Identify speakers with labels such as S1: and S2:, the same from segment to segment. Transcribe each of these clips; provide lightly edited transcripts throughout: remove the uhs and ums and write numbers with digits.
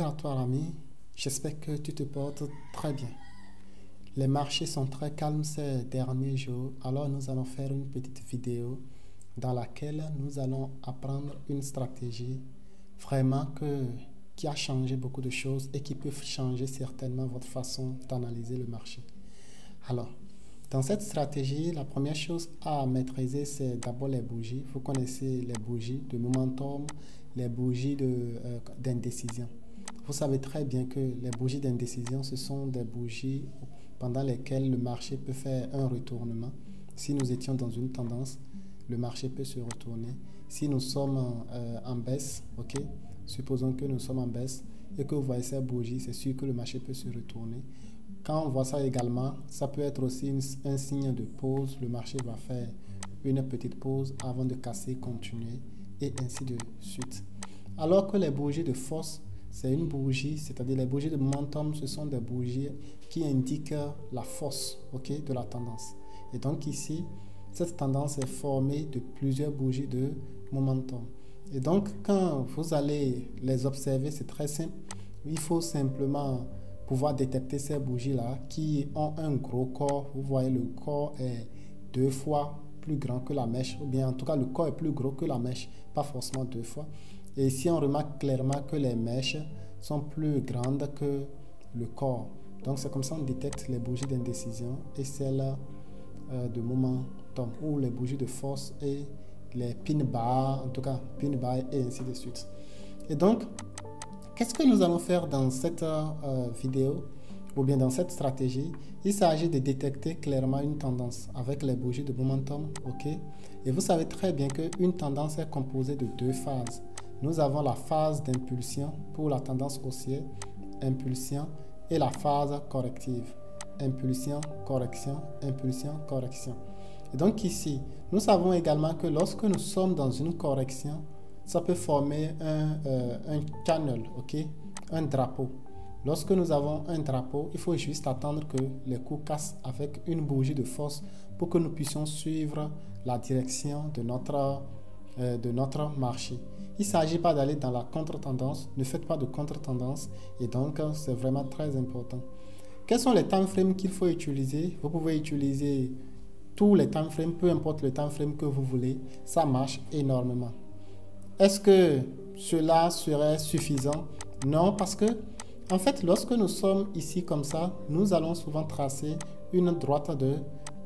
S1: À toi l'ami, j'espère que tu te portes très bien. Les marchés sont très calmes ces derniers jours, alors nous allons faire une petite vidéo dans laquelle nous allons apprendre une stratégie vraiment qui a changé beaucoup de choses et qui peut changer certainement votre façon d'analyser le marché. Alors, dans cette stratégie, la première chose à maîtriser, c'est d'abord les bougies. Vous connaissez les bougies de momentum, les bougies d'indécision. Vous savez très bien que les bougies d'indécision, ce sont des bougies pendant lesquelles le marché peut faire un retournement. Si nous étions dans une tendance, le marché peut se retourner. Si nous sommes en baisse, ok, supposons que nous sommes en baisse et que vous voyez ces bougies, c'est sûr que le marché peut se retourner. Quand on voit ça également, ça peut être aussi un signe de pause. Le marché va faire une petite pause avant de casser, continuer et ainsi de suite. Alors que les bougies de force, c'est une bougie, c'est-à-dire les bougies de momentum, ce sont des bougies qui indiquent la force, ok, de la tendance. Et donc ici, cette tendance est formée de plusieurs bougies de momentum. Et donc, quand vous allez les observer, c'est très simple. Il faut simplement pouvoir détecter ces bougies-là qui ont un gros corps. Vous voyez, le corps est 2 fois plus grand que la mèche, ou bien en tout cas, le corps est plus gros que la mèche, pas forcément 2 fois. Et ici, on remarque clairement que les mèches sont plus grandes que le corps. Donc, c'est comme ça qu'on détecte les bougies d'indécision et celles de momentum, ou les bougies de force et les pin bars, en tout cas, pin bars et ainsi de suite. Et donc, qu'est-ce que nous allons faire dans cette vidéo ou bien dans cette stratégie? Il s'agit de détecter clairement une tendance avec les bougies de momentum, ok? Et vous savez très bien qu'une tendance est composée de 2 phases. Nous avons la phase d'impulsion pour la tendance haussière, impulsion, et la phase corrective, impulsion, correction, impulsion, correction. Et donc ici, nous savons également que lorsque nous sommes dans une correction, ça peut former un channel, ok, un drapeau. Lorsque nous avons un drapeau, il faut juste attendre que les coups cassent avec une bougie de force pour que nous puissions suivre la direction de notre marché. Il ne s'agit pas d'aller dans la contre-tendance, ne faites pas de contre-tendance et donc c'est vraiment très important. Quels sont les time frames qu'il faut utiliser? Vous pouvez utiliser tous les time frames, peu importe le time frame que vous voulez, ça marche énormément. Est-ce que cela serait suffisant? Non, parce que en fait, lorsque nous sommes ici comme ça, nous allons souvent tracer une droite de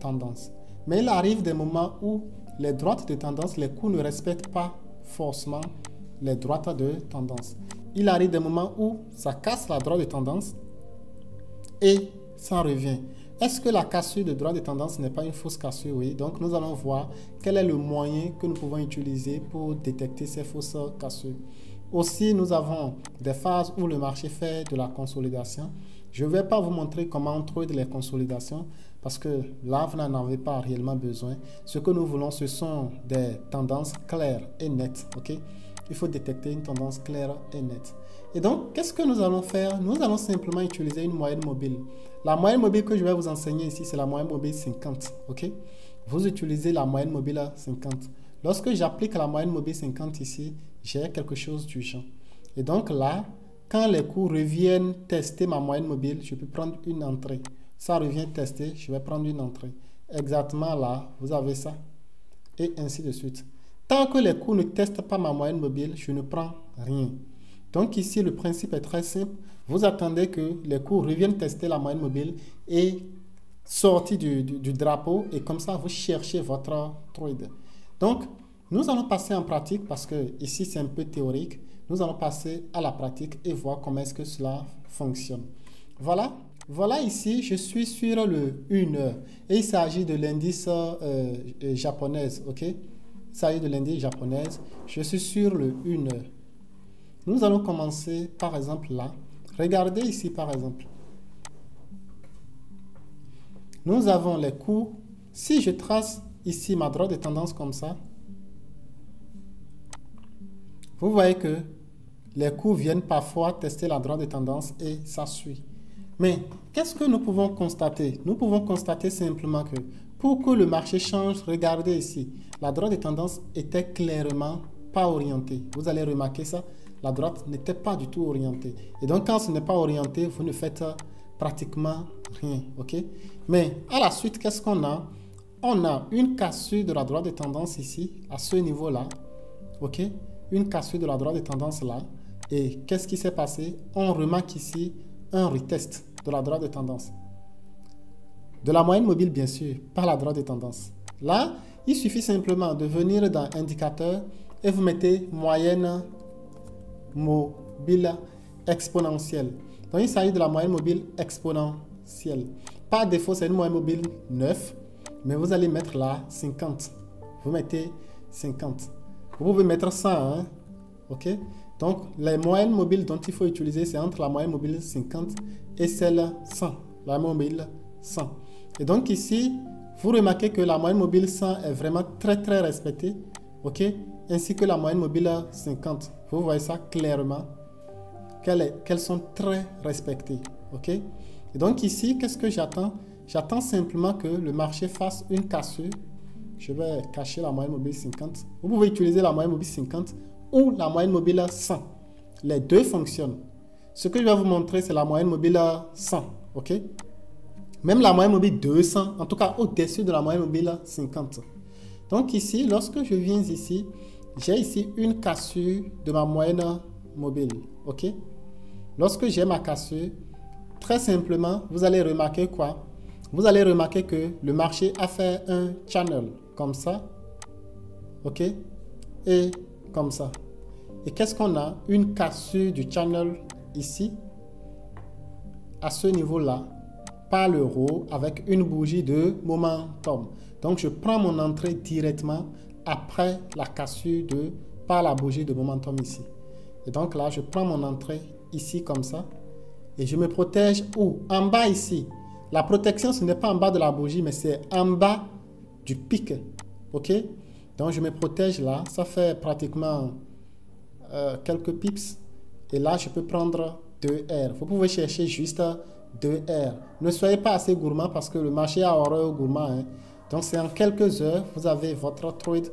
S1: tendance. Mais il arrive des moments où les droites de tendance, les coups ne respectent pas forcément les droites de tendance. Il arrive des moments où ça casse la droite de tendance et ça revient. Est-ce que la cassure de droite de tendance n'est pas une fausse cassure? Oui. Donc, nous allons voir quel est le moyen que nous pouvons utiliser pour détecter ces fausses cassures. Aussi, nous avons des phases où le marché fait de la consolidation. Je ne vais pas vous montrer comment on trade les consolidations parce que là, vous n'en avez pas réellement besoin. Ce que nous voulons, ce sont des tendances claires et nettes. Okay? Il faut détecter une tendance claire et nette. Et donc, qu'est-ce que nous allons faire? Nous allons simplement utiliser une moyenne mobile. La moyenne mobile que je vais vous enseigner ici, c'est la moyenne mobile 50. Okay? Vous utilisez la moyenne mobile à 50. Lorsque j'applique la moyenne mobile 50 ici, j'ai quelque chose du genre. Et donc là, quand les cours reviennent tester ma moyenne mobile, je peux prendre une entrée. Ça revient tester, je vais prendre une entrée. Exactement là, vous avez ça. Et ainsi de suite. Tant que les cours ne testent pas ma moyenne mobile, je ne prends rien. Donc ici, le principe est très simple. Vous attendez que les cours reviennent tester la moyenne mobile et sortir du drapeau. Et comme ça, vous cherchez votre trade. Donc, nous allons passer en pratique parce que ici, c'est un peu théorique. Nous allons passer à la pratique et voir comment est-ce que cela fonctionne. Voilà. Voilà ici, je suis sur le 1 heure. Et il s'agit de l'indice japonaise. Ok? Il s'agit de l'indice japonaise. Je suis sur le 1 heure. Nous allons commencer par exemple là. Regardez ici par exemple. Nous avons les cours. Si je trace ici ma droite de tendance comme ça, vous voyez que les cours viennent parfois tester la droite de tendance et ça suit. Mais qu'est-ce que nous pouvons constater? Nous pouvons constater simplement que pour que le marché change, regardez ici, la droite de tendance était clairement pas orientée. Vous allez remarquer ça. la droite n'était pas du tout orientée. Et donc, quand ce n'est pas orienté, vous ne faites pratiquement rien, ok? Mais à la suite, qu'est-ce qu'on a? On a une cassure de la droite de tendance ici, à ce niveau-là, ok? Une cassure de la droite de tendance là. Et qu'est-ce qui s'est passé? On remarque ici un retest de la droite de tendance. De la moyenne mobile, bien sûr, par la droite de tendance. Là, il suffit simplement de venir dans indicateur et vous mettez moyenne mobile exponentielle. Donc, il s'agit de la moyenne mobile exponentielle. Par défaut, c'est une moyenne mobile 9, mais vous allez mettre là 50. Vous mettez 50. Vous pouvez mettre 100, hein? Ok? Donc, les moyennes mobiles dont il faut utiliser, c'est entre la moyenne mobile 50 et celle 100. La moyenne mobile 100. Et donc ici, vous remarquez que la moyenne mobile 100 est vraiment très respectée, ok, ainsi que la moyenne mobile 50. Vous voyez ça clairement, qu'elles sont très respectées, ok. Et donc ici, qu'est-ce que j'attends? J'attends simplement que le marché fasse une cassure. Je vais cacher la moyenne mobile 50. Vous pouvez utiliser la moyenne mobile 50 ou la moyenne mobile 100. Les deux fonctionnent. Ce que je vais vous montrer, c'est la moyenne mobile 100, ok. Même la moyenne mobile 200, en tout cas au-dessus de la moyenne mobile 50. Donc ici, lorsque je viens ici, j'ai ici une cassure de ma moyenne mobile. Ok? Lorsque j'ai ma cassure, très simplement, vous allez remarquer quoi? Vous allez remarquer que le marché a fait un channel comme ça. Ok? Et comme ça. Et qu'est-ce qu'on a? Une cassure du channel ici, à ce niveau-là, par le haut avec une bougie de momentum. Donc, je prends mon entrée directement après la cassure par la bougie de momentum ici. Et donc là, je prends mon entrée ici comme ça. Et je me protège où? En bas ici. La protection, ce n'est pas en bas de la bougie, mais c'est en bas du pic. OK? Donc, je me protège là. Ça fait pratiquement quelques pips. Et là, je peux prendre 2R. Vous pouvez chercher juste 2R. Ne soyez pas assez gourmand parce que le marché a horreur gourmand. Hein. Donc, c'est en quelques heures, vous avez votre trade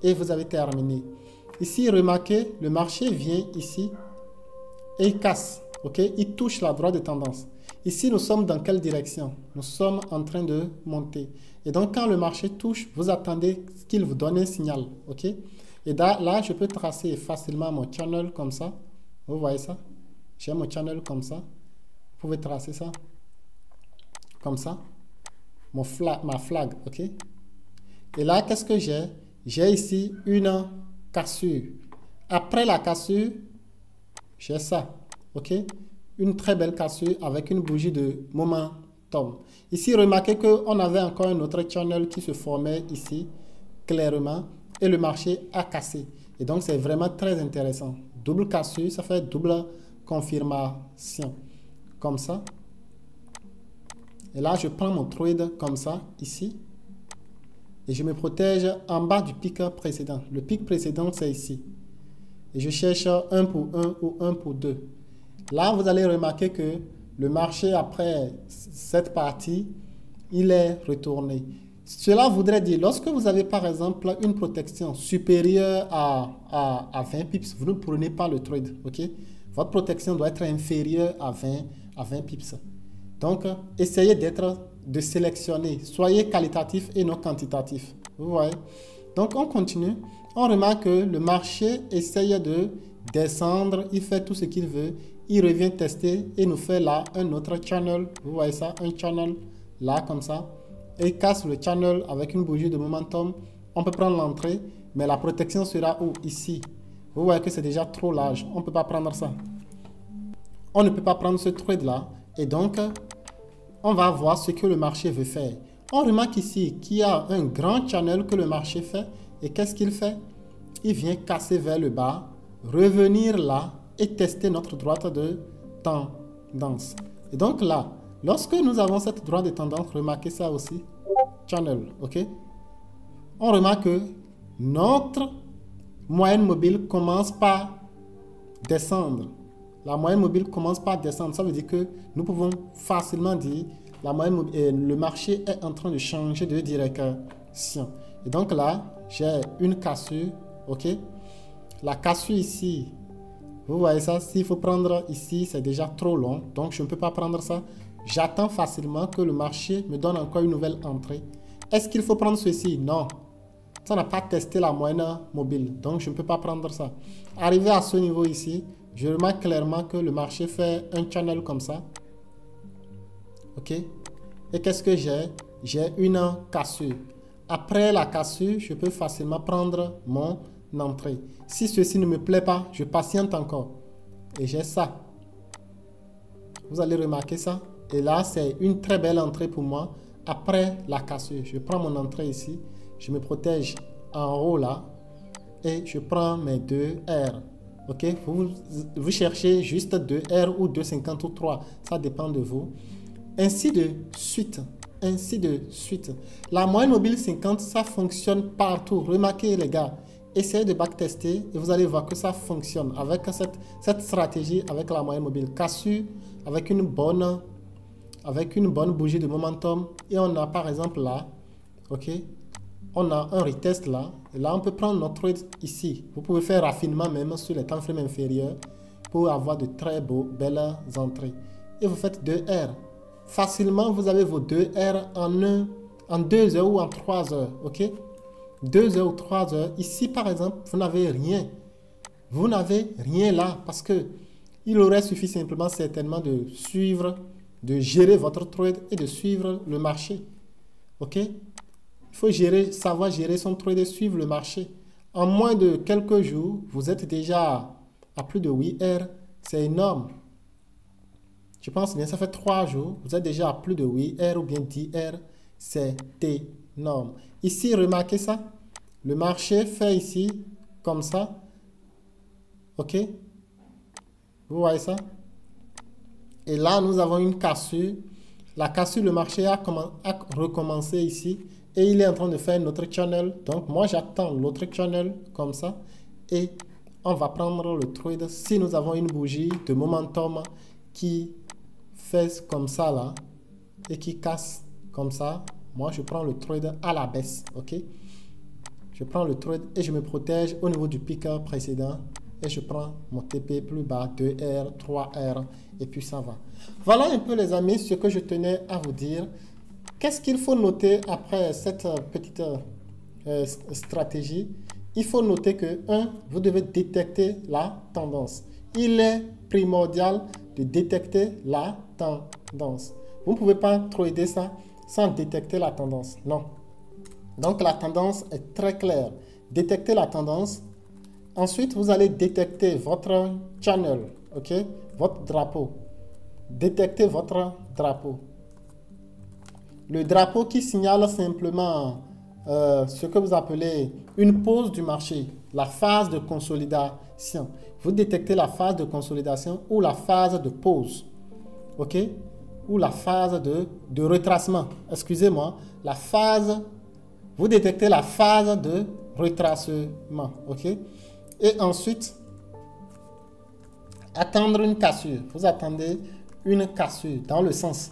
S1: et vous avez terminé. Ici, remarquez, le marché vient ici et il casse. Ok, il touche la droite de tendance. Ici, nous sommes dans quelle direction? Nous sommes en train de monter. Et donc, quand le marché touche, vous attendez qu'il vous donne un signal. Ok, et là, je peux tracer facilement mon channel comme ça. Vous voyez ça? J'ai mon channel comme ça. Vous pouvez tracer ça comme ça, ma flag, ok. Et là, qu'est-ce que j'ai? J'ai ici une cassure. Après la cassure, j'ai ça, ok. Une très belle cassure avec une bougie de momentum. Ici, remarquez qu'on avait encore un autre channel qui se formait ici, clairement, et le marché a cassé. Et donc, c'est vraiment très intéressant. Double cassure, ça fait double confirmation. Comme ça. Et là, je prends mon trade comme ça, ici. Et je me protège en bas du pic précédent. Le pic précédent, c'est ici. Et je cherche 1 pour 1 ou 1 pour 2. Là, vous allez remarquer que le marché, après cette partie, il est retourné. Cela voudrait dire, lorsque vous avez par exemple une protection supérieure à 20 pips, vous ne prenez pas le trade. Ok? Votre protection doit être inférieure à 20 pips. Donc, essayez de sélectionner. Soyez qualitatif et non quantitatif. Vous voyez? Donc, on continue. On remarque que le marché essaye de descendre. Il fait tout ce qu'il veut. Il revient tester et nous fait là un autre channel. Vous voyez ça? Un channel là, comme ça. Et il casse le channel avec une bougie de momentum. On peut prendre l'entrée, mais la protection sera où? Ici. Vous voyez que c'est déjà trop large. On ne peut pas prendre ça. On ne peut pas prendre ce trade là. Et donc, on va voir ce que le marché veut faire. On remarque ici qu'il y a un grand channel que le marché fait. Et qu'est-ce qu'il fait? Il vient casser vers le bas, revenir là et tester notre droite de tendance. Et donc là, lorsque nous avons cette droite de tendance, remarquez ça aussi, channel, ok? On remarque que notre moyenne mobile commence par descendre. La moyenne mobile commence par descendre. Ça veut dire que nous pouvons facilement dire la moyenne mobile, le marché est en train de changer de direction. Et donc là, j'ai une cassure, ok? La cassure ici, Vous voyez ça? S'il faut prendre ici, c'est déjà trop long. Donc, je ne peux pas prendre ça. J'attends facilement que le marché me donne encore une nouvelle entrée. Est-ce qu'il faut prendre ceci? Non. Ça n'a pas testé la moyenne mobile. Donc, je ne peux pas prendre ça. Arrivé à ce niveau ici, je remarque clairement que le marché fait un channel comme ça. OK? Et qu'est-ce que j'ai? J'ai une cassure. Après la cassure, je peux facilement prendre mon entrée. Si ceci ne me plaît pas, je patiente encore. Et j'ai ça. Vous allez remarquer ça. Et là, c'est une très belle entrée pour moi. Après la cassure, je prends mon entrée ici. Je me protège en haut là. Et je prends mes 2 R. OK? Vous cherchez juste 2 R ou 2,50 ou 3. Ça dépend de vous. Ainsi de suite. Ainsi de suite. La moyenne mobile 50, ça fonctionne partout. Remarquez les gars. Essayez de backtester et vous allez voir que ça fonctionne avec cette stratégie avec la moyenne mobile. Cassure avec une bonne bougie de momentum. Et on a par exemple là, ok, on a un retest là. Et là, on peut prendre notre trade ici. Vous pouvez faire raffinement même sur les temps frames inférieurs pour avoir de très belles entrées. Et vous faites 2 R. Facilement, vous avez vos 2 R en 2 heures ou en 3 heures. Ok? 2 heures ou 3 heures. Ici, par exemple, vous n'avez rien. Vous n'avez rien là parce que il aurait suffi simplement certainement de suivre, de gérer votre trade et de suivre le marché. OK? Il faut savoir gérer son trade et suivre le marché. En moins de quelques jours, vous êtes déjà à plus de 8 R. C'est énorme. Je pense bien, ça fait 3 jours. Vous êtes déjà à plus de 8 R ou bien 10 R. C'est énorme. Ici, remarquez ça. Le marché fait ici, comme ça. OK? Vous voyez ça? Et là, nous avons une cassure. La cassure, le marché a recommencé ici. Et il est en train de faire notre channel. Donc, moi, j'attends l'autre channel comme ça. Et on va prendre le trade. Si nous avons une bougie de momentum qui fait comme ça là. Et qui casse comme ça. Moi, je prends le trade à la baisse. OK? Je prends le trade et je me protège au niveau du pic précédent. Et je prends mon TP plus bas, 2R, 3R. Et puis ça va. Voilà un peu les amis ce que je tenais à vous dire. Qu'est-ce qu'il faut noter après cette petite stratégie? Il faut noter que 1. Vous devez détecter la tendance. Il est primordial de détecter la tendance. Vous ne pouvez pas trader ça sans détecter la tendance. Non. Donc, la tendance est très claire. Détectez la tendance. Ensuite, vous allez détecter votre channel, ok? Votre drapeau. Détectez votre drapeau. Le drapeau qui signale simplement ce que vous appelez une pause du marché, la phase de consolidation. Vous détectez la phase de consolidation ou la phase de pause, ok? Ou la phase de retracement. Excusez-moi, la phase... Vous détectez la phase de retracement, ok? Et ensuite, attendre une cassure. Vous attendez une cassure dans le sens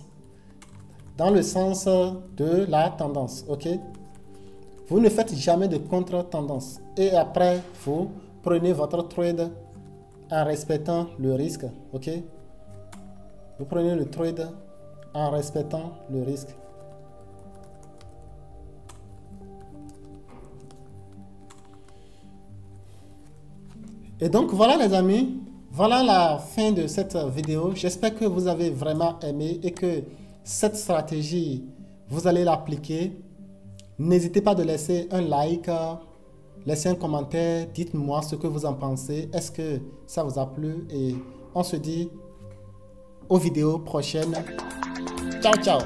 S1: de la tendance, ok? Vous ne faites jamais de contre-tendance. Et après, vous prenez votre trade en respectant le risque, ok? Vous prenez le trade en respectant le risque. Et donc voilà les amis, voilà la fin de cette vidéo. J'espère que vous avez vraiment aimé et que cette stratégie, vous allez l'appliquer. N'hésitez pas de laisser un like, laisser un commentaire, dites-moi ce que vous en pensez. Est-ce que ça vous a plu? Et on se dit aux vidéos prochaines. Ciao, ciao!